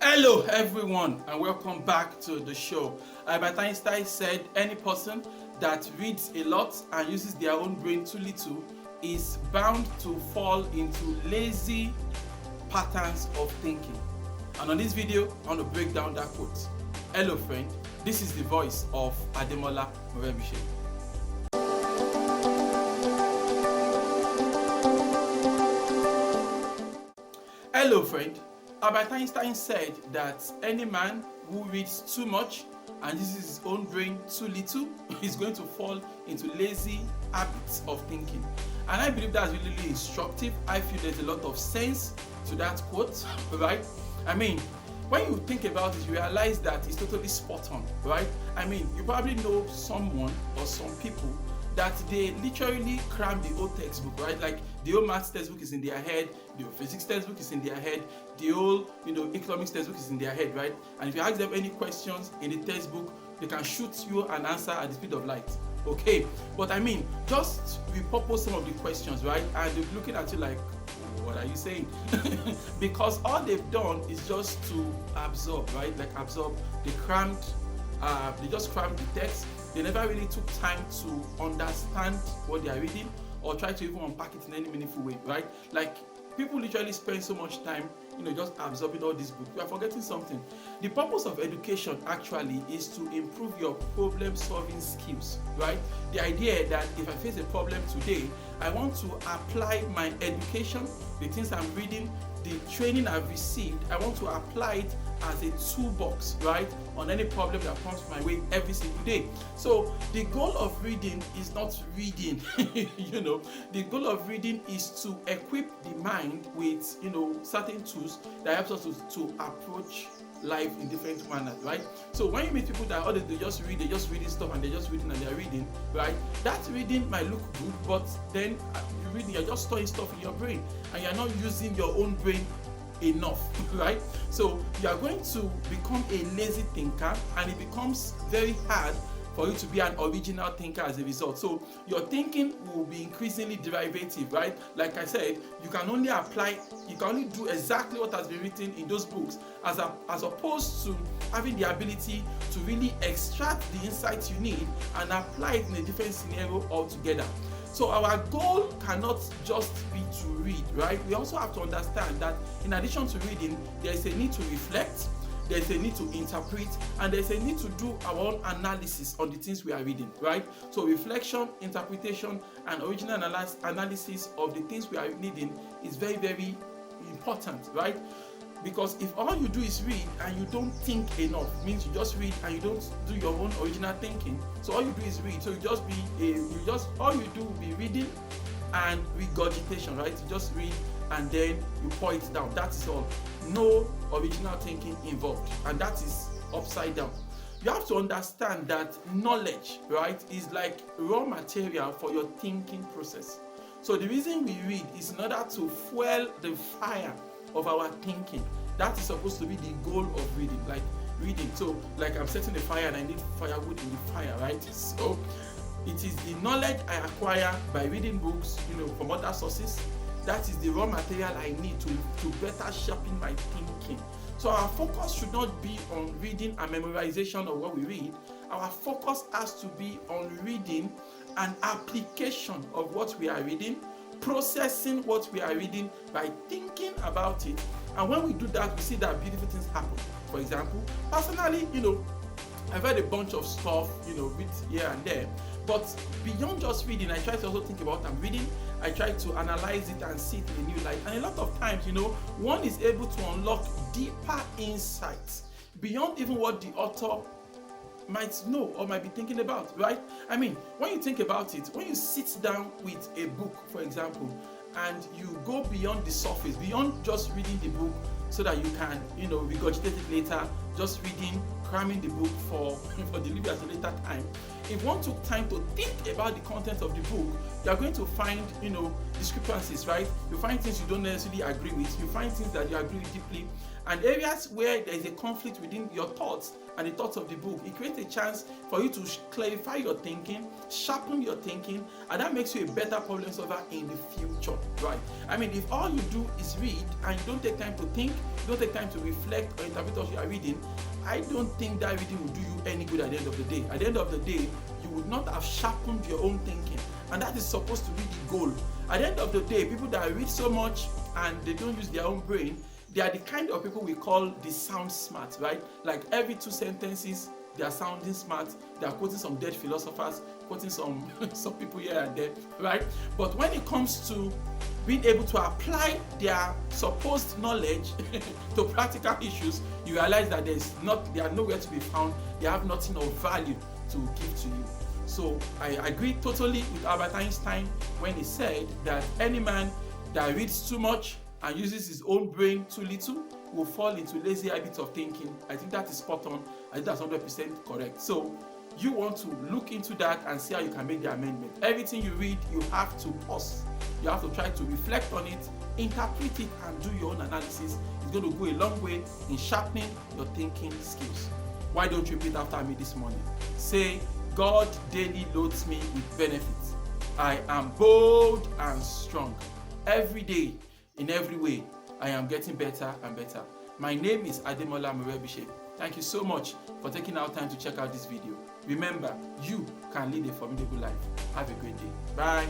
Hello everyone and welcome back to the show. Albert Einstein said any person that reads a lot and uses their own brain too little is bound to fall into lazy patterns of thinking. And on this video, I want to break down that quote. Hello friend, this is the voice of Ademola Morebise. Hello friend, Albert Einstein said that any man who reads too much and uses his own brain too little is going to fall into lazy habits of thinking. And I believe that's really instructive. I feel there's a lot of sense to that quote, right? I mean, when you think about it, you realize that it's totally spot on, right? I mean, you probably know someone or some people that they literally cram the whole textbook, right? Like the whole maths textbook is in their head, the whole physics textbook is in their head, the whole economics textbook is in their head, right? And if you ask them any questions in the textbook, they can shoot you an answer at the speed of light. Okay, but I mean, just repurpose some of the questions, right? And they're looking at you like, what are you saying? Because all they've done is just to absorb, right? Like absorb. They just crammed the text. They never really took time to understand what they are reading or try to even unpack it in any meaningful way, right? Like people literally spend so much time, just absorbing all these books. You are forgetting something. The purpose of education actually is to improve your problem-solving skills, right? The idea that if I face a problem today, I want to apply my education, the things I'm reading, the training I've received, I want to apply it as a toolbox, right, on any problem that comes my way every single day. So the goal of reading is not reading, the goal of reading is to equip the mind with, certain tools that helps us to approach life in different manners, right? So when you meet people that they just reading stuff and they're just reading and they're reading, right? That reading might look good, but then you're just storing stuff in your brain and you're not using your own brain enough, right? So you are going to become a lazy thinker and it becomes very hard for you to be an original thinker as a result. So your thinking will be increasingly derivative, right? Like I said, you can only do exactly what has been written in those books as opposed to having the ability to really extract the insights you need and apply it in a different scenario altogether. So our goal cannot just be to read, right? We also have to understand that in addition to reading, there is a need to reflect, there's a need to interpret, and there's a need to do our own analysis on the things we are reading, right? So reflection, interpretation, and original analysis of the things we are reading is very, very important, right? Because if all you do is read and you don't think enough, means you just read and you don't do your own original thinking. So all you do is read. So all you do will be reading and regurgitation, right? You just read and then you pour it down. That is all. No original thinking involved, and that is upside down. You have to understand that knowledge, right, is like raw material for your thinking process. So the reason we read is in order to fuel the fire of our thinking. That is supposed to be the goal of reading, like reading. So like I'm setting a fire and I need firewood in the fire, right? So it is the knowledge I acquire by reading books, from other sources. That is the raw material I need to better sharpen my thinking. So our focus should not be on reading and memorization of what we read. Our focus has to be on reading and application of what we are reading, processing what we are reading by thinking about it. And when we do that, we see that beautiful things happen. For example, personally, I've read a bunch of stuff, read here and there. But beyond just reading, I try to also think about what I'm reading. I try to analyze it and see it in a new light. And a lot of times, one is able to unlock deeper insights beyond even what the author might know or might be thinking about, right? I mean, when you think about it, when you sit down with a book, for example, and you go beyond the surface, beyond just reading the book so that you can, regurgitate it later, just reading, cramming the book for delivery at a later time. If one took time to think about the content of the book, you are going to find, discrepancies, right? You find things you don't necessarily agree with. You find things that you agree with deeply, And areas where there is a conflict within your thoughts and the thoughts of the book, it creates a chance for you to clarify your thinking, sharpen your thinking, and that makes you a better problem solver in the future, right? I mean, if all you do is read and you don't take time to think, you don't take time to reflect or interpret what you are reading, I don't think that reading will do you any good at the end of the day. At the end of the day, you would not have sharpened your own thinking, and that is supposed to be the goal. At the end of the day, people that read so much and they don't use their own brain, they are the kind of people we call the sound smart, right? Like every 2 sentences, they are sounding smart. They are quoting some dead philosophers, quoting some people here and there, right? But when it comes to being able to apply their supposed knowledge to practical issues, you realize that they are nowhere to be found. They have nothing of value to give to you. So I agree totally with Albert Einstein when he said that any man that reads too much and uses his own brain too little will fall into lazy habits of thinking. I think that is spot on. I think that's 100% correct. So you want to look into that and see how you can make the amendment. Everything you read, you have to pause. You have to try to reflect on it, interpret it, and do your own analysis. It's going to go a long way in sharpening your thinking skills. Why don't you repeat after me this morning? Say, God daily loads me with benefits. I am bold and strong. Every day, in every way, I am getting better and better. My name is Ademola Morebise. Thank you so much for taking our time to check out this video. Remember, you can lead a formidable life. Have a great day. Bye.